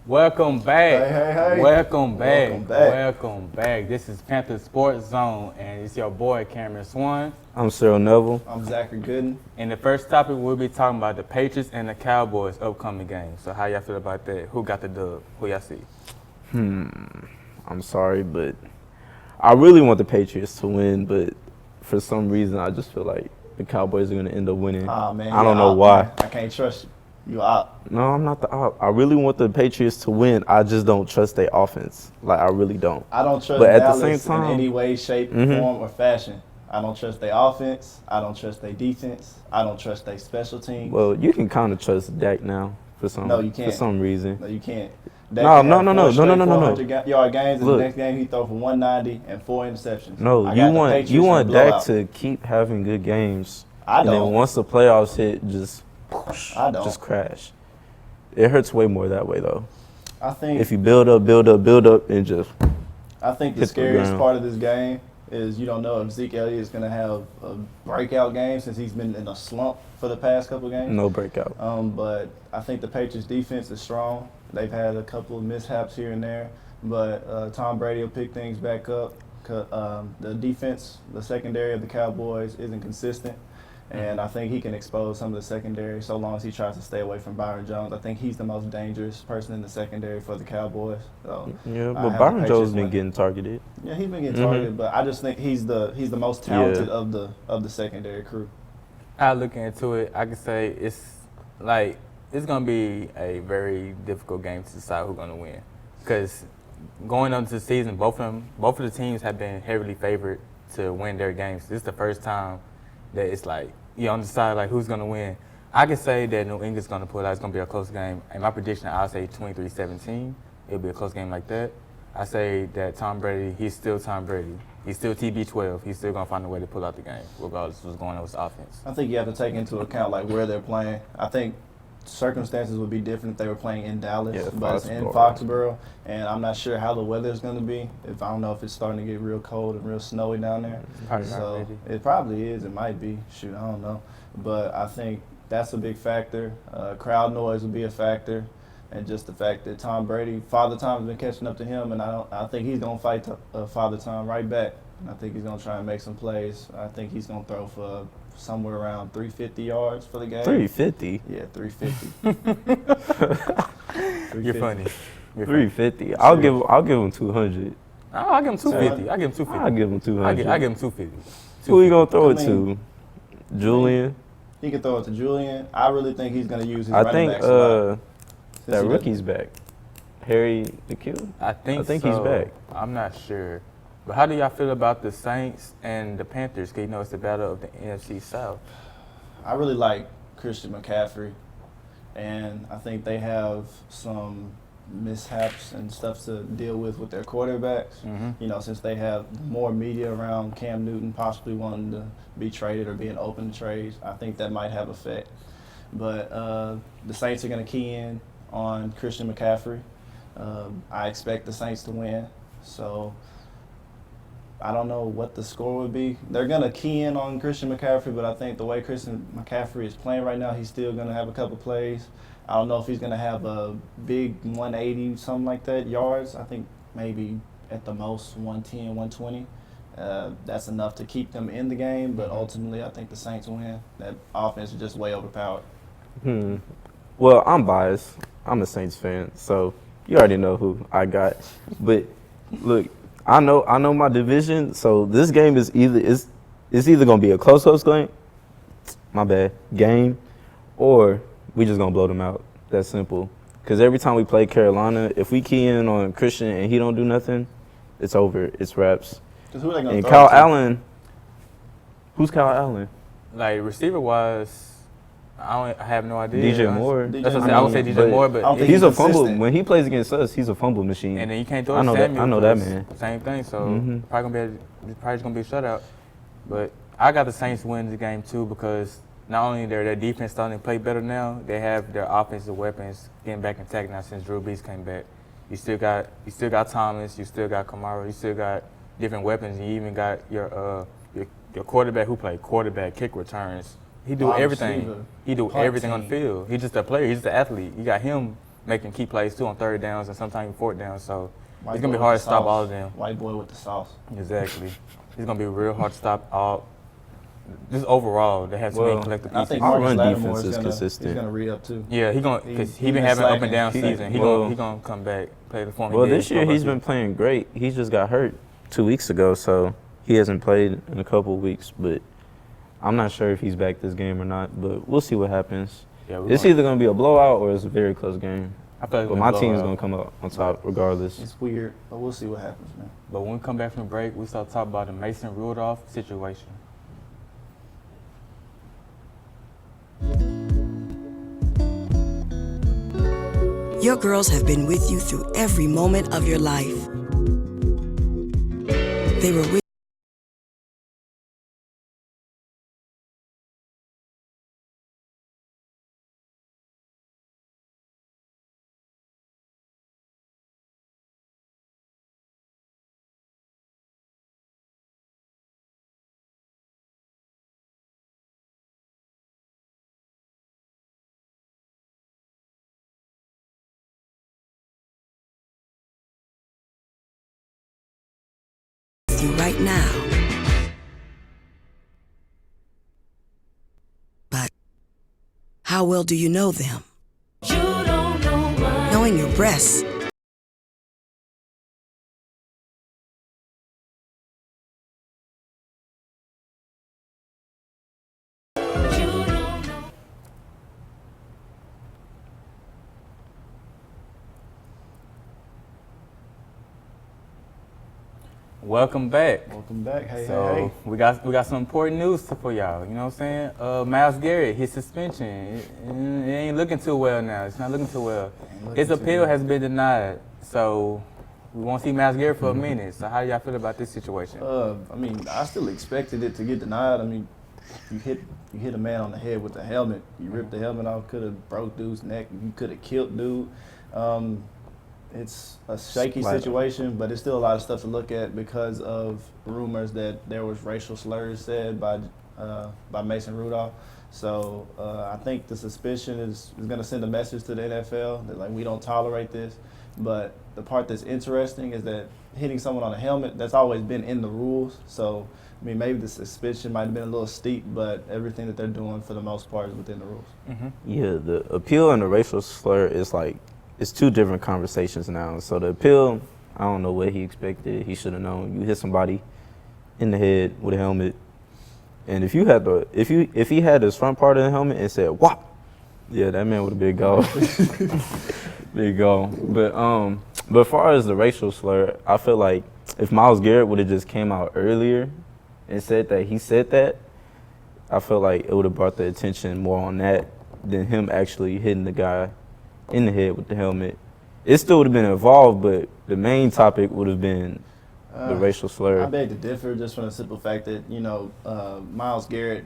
Welcome back. Hey. Welcome back. Welcome back. Welcome back. This is Panther Sports Zone, and it's your boy Cameron Swan. I'm Cyril Neville. I'm Zachary Gooden. And the first topic, we'll be talking about the Patriots and the Cowboys upcoming game. So how y'all feel about that? Who got the dub? Who y'all see? I'm sorry, but I really want the Patriots to win, but for some reason I just feel like the Cowboys are going to end up winning. Oh, man. I don't know why. Man. I can't trust you. You out. No, I'm not the op. I really want the Patriots to win. I just don't trust their offense. Like, I really don't. I don't trust But at the Dallas same time- in any way, shape, form, or fashion. I don't trust their offense. I don't trust their defense. I don't trust their special teams. Well, you can kind of trust Dak now for some No, you can't. for some reason. No, you can't. No. 400-yard games, and Look. the next game he throw for 190 and 4 interceptions. No, I you got the want Patriots in a Dak blowout. to keep having good games. I And then don't. once the playoffs hit, just crash. It hurts way more that way, though. I think If you build up, and just I think the hit the scariest ground. part of this game is you don't know if Zeke Elliott is going to have a breakout game since he's been in a slump for the past couple of games. no breakout. But I think the Patriots defense is strong. They've had a couple of mishaps here and there, but Tom Brady will pick things back up. The defense, the secondary of the Cowboys isn't consistent, and I think he can expose some of the secondary so long as he tries to stay away from Byron Jones. I think he's the most dangerous person in the secondary for the Cowboys. So Yeah, I but have Byron the Jones Patriots been winning. getting targeted. Yeah, he's been getting targeted, but I just think he's the most talented of the secondary crew. I look into it, I can say it's gonna be a very difficult game to decide who's gonna win. Because going into the season, both of the teams have been heavily favored to win their games. This is the first time that it's like you on the side like who's gonna win. I can say that New England's gonna pull out. It's gonna be a close game. And my prediction, I'll say 23-17. It'll be a close game like that. I say that Tom Brady, he's still Tom Brady. He's still TB12. He's still gonna find a way to pull out the game, regardless of what's going on with the offense. I think you have to take into account like where they're playing. I think circumstances would be different if they were playing in Dallas, Yeah, but it's in Foxborough, and I'm not sure how the weather is going to be. I don't know if it's starting to get real cold and real snowy down there. Probably not So ready. it probably is. It might be. Shoot, I don't know. But I think that's a big factor. Crowd noise will be a factor, and just the fact that Tom Brady, Father Time's been catching up to him, and I think he's going to fight Father Time right back. And I think he's going to try and make some plays. I think he's going to throw for somewhere around 350 yards for the game. 350. Yeah, 350. You're funny. 350. I'll give him 200. I'll give him 250. I'll give him 250. I'll give him 200. I'll give him 250. Who you gonna throw it I to? Julian. He can throw it to Julian. I really think he's going to use his I running think backs a lot. that rookie's back. Harry the Q. I think he's so. back. I'm not sure. But how do y'all feel about the Saints and the Panthers? Because you know it's the battle of the NFC South. I really like Christian McCaffrey, and I think they have some mishaps and stuff to deal with their quarterbacks. You know, since they have more media around Cam Newton possibly wanting to be traded or being open to trades, I think that might have effect. But the Saints are going to key in on Christian McCaffrey. I expect the Saints to win, so I don't know what the score would be. They're going to key in on Christian McCaffrey, but I think the way Christian McCaffrey is playing right now, he's still going to have a couple plays. I don't know if he's going to have a big 180, something like that, yards. I think maybe at the most 110, 120. That's enough to keep them in the game, but ultimately I think the Saints win. That offense is just way overpowered. Well, I'm biased. I'm a Saints fan, so you already know who I got. But look, I know my division, so this game is either gonna be a close game, or we just gonna blow them out. That's simple. Because every time we play Carolina, if we key in on Christian and he don't do nothing, it's over. It's wraps. Because who are they going And to Kyle Allen, who's Kyle Allen? Like receiver wise, I have no idea. DJ Moore. That's what I would say. DJ but Moore, I don't but think he's a fumble. consistent. When he plays against us, he's a fumble machine. and then you can't throw I to know that- Samuel. I know that, 'cause man. Same thing. So Mhm. probably just gonna be a shutout. But I got the Saints win the game too because not only their defense starting to play better now, they have their offensive weapons getting back intact now since Drew Brees came back. You still got Thomas, you still got Kamara, you still got different weapons, and you even got your quarterback who played quarterback, kick returns. He do Wide everything. receiver, He do punt everything on the team. field. He's just a player. He's just an athlete. You got him making key plays too on third downs and sometimes fourth downs. So White it's gonna boy be hard with to the stop sauce. all of them. White boy with the sauce. Exactly. It's gonna be real hard to stop all. Just overall, they have too many collective I pieces. think Our Marcus run Lattimore defense is he's consistent. gonna re-up too. Yeah, because he been been having an up and slacking. down He- season. He gonna come back, play the form. Well, this year he's been playing great. He just got hurt 2 weeks ago, so he hasn't played in a couple of weeks. But I'm not sure if he's back this game or not. But we'll see what happens. Yeah, It's either gonna be a blowout or it's a very close game. I feel like But my team's gonna come out on top regardless. It's weird, but we'll see what happens, man. But when we come back from the break, we start talking about the Mason Rudolph situation. Your girls have been with you through every moment of your life. They were with you right now. But how well do you know them? Knowing your breasts Welcome back. Welcome back. Hey, So hey, hey. we got some important news for y'all. You know what I'm saying? Myles Garrett, his suspension, it ain't looking too well now. It's not looking too well. His appeal has been denied. So we won't see Myles Garrett for a minute. So how do y'all feel about this situation? I mean, I still expected it to get denied. I mean, you hit a man on the head with the helmet. You ripped the helmet off. Could have broke dude's neck. You could have killed dude. It's a shaky situation, but it's still a lot of stuff to look at because of rumors that there was racial slurs said by Mason Rudolph. So I think the suspicion is going to send a message to the NFL that like we don't tolerate this. But the part that's interesting is that hitting someone on a helmet, that's always been in the rules. So I mean, maybe the suspicion might have been a little steep, but everything that they're doing for the most part is within the rules. Mm-hmm. Yeah, the appeal and the racial slur is like, it's two different conversations now. So the appeal, I don't know what he expected. He should have known. You hit somebody in the head with a helmet, and if he had his front part of the helmet and said "whop," yeah, that man would have been gone. Big gone. But as far as the racial slur, I feel like if Myles Garrett would have just came out earlier and said that he said that, I feel like it would have brought the attention more on that than him actually hitting the guy in the head with the helmet. It still would have been involved, but the main topic would have been the racial slur. I beg to differ, just from the simple fact that Myles Garrett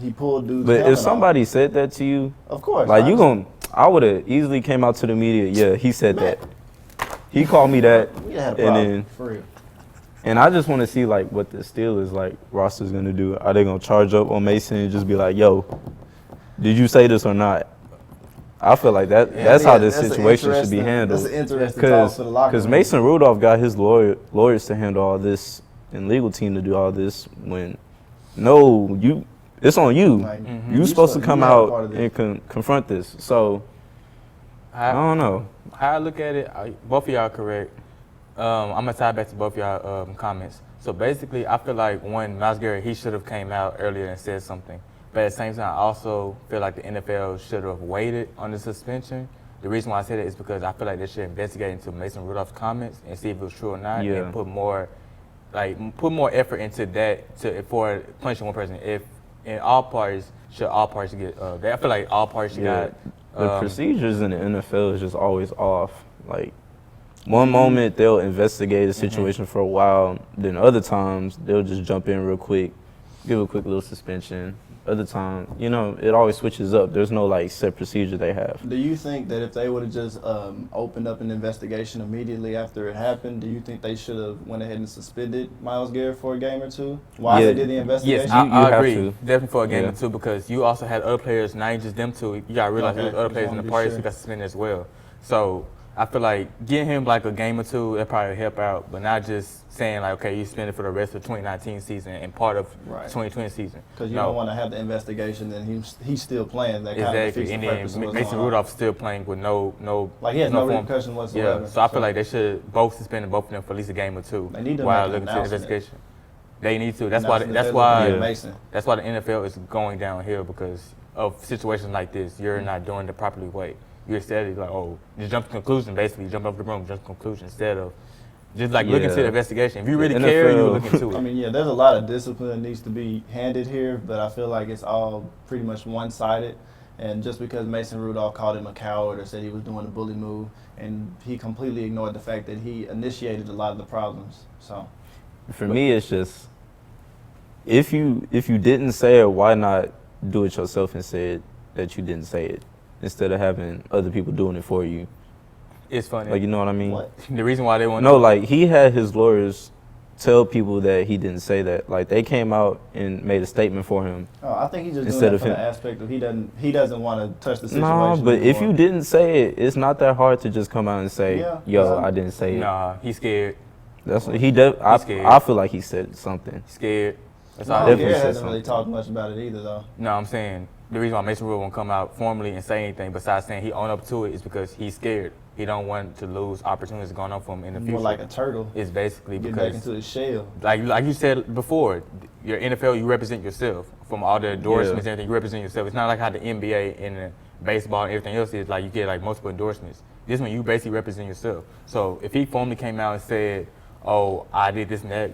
he pulled dude's But helmet if somebody said that to you, off. Of course, like I would have easily came out to the media. Yeah, he said that. He called me that, we had a and problem, then for real. and I just want to see like what the Steelers like roster's gonna do. Are they gonna charge up on Mason and just be like, "Yo, did you say this or not?" I feel like that's how this situation should be handled. That's an interesting talk for the locker room. Because Mason Rudolph got his lawyers to handle all this and legal team to do all this when, it's on you. Like, You're supposed to come you had a part out of this. and confront this. So, I don't know. How I look at it, both of y'all correct. I'm gonna tie back to both of y'all comments. So basically, I feel like when Myles Garrett, he should have came out earlier and said something. But at the same time, I also feel like the NFL should have waited on the suspension. The reason why I say that is because I feel like they should investigate into Mason Rudolph's comments and see if it was true or not, Yeah. and put more effort into that for punishing one person. If in all parties, should all parties get? I feel like all parties should Yeah. got. The procedures in the NFL is just always off. Like, one moment they'll investigate a situation for a while, then other times they'll just jump in real quick, give a quick little suspension. Other time, it always switches up. There's no like set procedure they have. Do you think that if they would have just opened up an investigation immediately after it happened, do you think they should have went ahead and suspended Myles Garrett for a game or two while they did the investigation? Yes, You I have agree. to. Definitely for a game Yeah. or two, because you also had other players, not just them two. You got to realize Okay. there was other Just players in wanna the be parties sure. who got suspended as well. So I feel like getting him like a game or two, that probably help out, but not just saying like, okay, you spend it for the rest of the 2019 season and part of Right. 2020 season. Because you don't want to have the investigation and he's still playing. That kind of Exactly, defeats the and purpose of then what's Mason going on. Rudolph's still playing with no Like he has no repercussion whatsoever. Yeah, so I feel like they should both suspend both of them for at least a game or two They need to while make an looking to the announcement. investigation. They need to. That's Announcement why. that That's they're looking why. at Mason. That's why the NFL is going downhill because of situations like this. You're not doing the properly way. You're instead like, oh, just jump to conclusion. Basically, jump off the broom, jump to conclusion instead of just like looking to the investigation. If you really care, you look into it. I mean, yeah, there's a lot of discipline that needs to be handed here, but I feel like it's all pretty much one-sided. And just because Mason Rudolph called him a coward or said he was doing a bully move, and he completely ignored the fact that he initiated a lot of the problems. So, for me, it's just if you didn't say it, why not do it yourself and say it that you didn't say it instead of having other people doing it for you? It's funny. Like, you know what I mean? what? The reason why they want No, like he had his lawyers tell people that he didn't say that. Like they came out and made a statement for him. Oh, I think he's just Instead doing of that from him. the aspect of he doesn't want to touch the situation. No, but if anymore. you didn't say it, it's not that hard to just come out and say, Yeah, "Yo, yeah. I didn't say it." Nah, he's scared. That's what he did. scared. I feel like he said something. He's scared. That's No, all. definitely Garrett said hasn't really something. talked much about it either, though. No, I'm saying the reason why Mason Rudolph won't come out formally and say anything besides saying he owned up to it is because he's scared. He don't want to lose opportunities going on for him in the future. More like a turtle. It's basically Get back because, into his shell. like you said before, your NFL, you represent yourself. From all the endorsements and everything, you represent yourself. It's not like how the NBA and the baseball and everything else is, like you get like multiple endorsements. This one, you basically represent yourself. So if he formally came out and said, oh, I did this and that,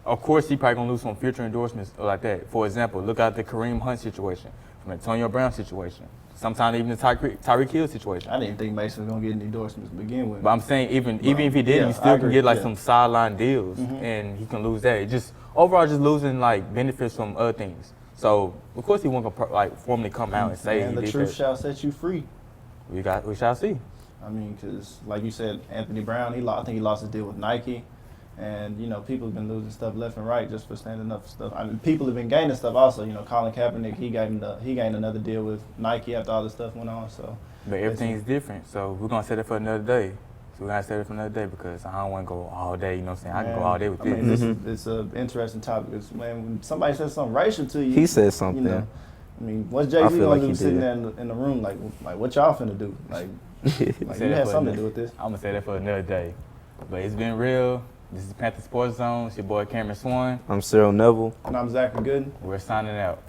of course he probably gonna lose some future endorsements like that. For example, look at the Kareem Hunt situation, from Antonio Brown situation, sometimes even the Tyreek Hill situation. I didn't think Mason was gonna get any endorsements to begin with. But I'm saying even if he did, yeah, you I still can agree, get like yeah. some sideline deals, and he can lose that. It just overall just losing like benefits from other things. So of course he won't like formally come out and say And he the did truth that. shall set you free. We shall see. I mean, because like you said, Anthony Brown, I think he lost his deal with Nike. And, you know, people have been losing stuff left and right just for standing up for stuff. I mean, people have been gaining stuff also. You know, Colin Kaepernick, he gained another deal with Nike after all this stuff went on. So, But everything's different. So we're going to set it for another day. So we're going to set it for another day because I don't want to go all day, you know what I'm saying? I can go all day with I this. mean, this it's an interesting topic. It's, man, when somebody says something racial to you. He said something. You know, I mean, what's I Jay-Z feel going like to do he sitting did. there in the room? Like, what y'all finna do? Like Say you that had for something another- to do with this. I'm going to say that for another day. But it's been real. This is Panther Sports Zone. It's your boy Cameron Swan. I'm Cyril Neville. And I'm Zachary Gooden. We're signing out.